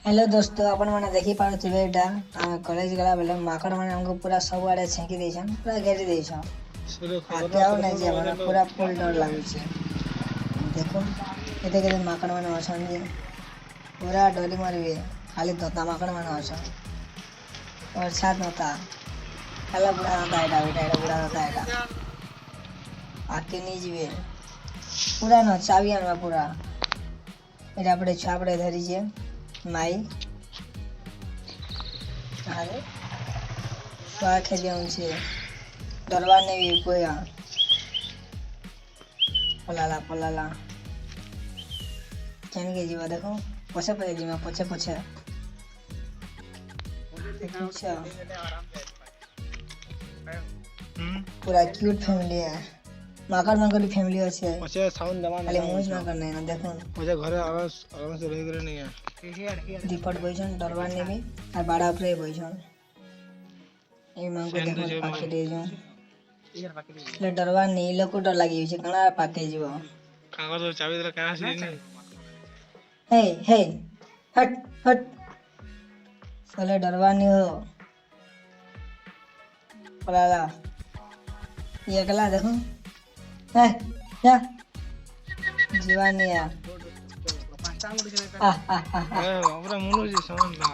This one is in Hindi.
हेलो दोस्तों, आपण मैंने देखी पारुथिबे एटा आम कॉलेज गला बेले माकड़ मैंने हमको पूरा सब आड़े छेकी देछन, पूरा घेरी देछन। आके आओ नहीं जे हमरा पूरा फुल डर लागु छे। देखो केते केते माकड़ मैंने अछन जे पूरा डोली मारबे, खाली तोता माकड़ मैंने अछन। और छात नता खाला बुढ़ा नता एटा बुढ़ा नता एटा आके नहीं जीवे पूरा न चाबी आनवा पूरा एटा पड़े छापड़े धरी जे माई अरे छुआ खेली उनसे डरवा नहीं भी कोई पलाला पलाला चैन के जीवा देखो पछे पछे जीवा पछे पछे अच्छा पूरा क्यूट फैमिली है माकड़ माकड़ फैमिली अच्छे पछे साउंड दबा खाली मूज ना करने ना देखो पछे घरे आराम से रही करे नहीं है दीपट बइछन डरवा नहीं भी और बड़ा ऊपर बइछन ए मांगो देखो पाके दे जो ले डरवा नहीं लोको डर लागी छै कना पाके जीवो कागज और चाबी दे कहां से नहीं हे हे हट हट साले डरवा नहीं हो पलाला ये अगला देखो है क्या जीवानी है हमरा मुनु जी समझ ला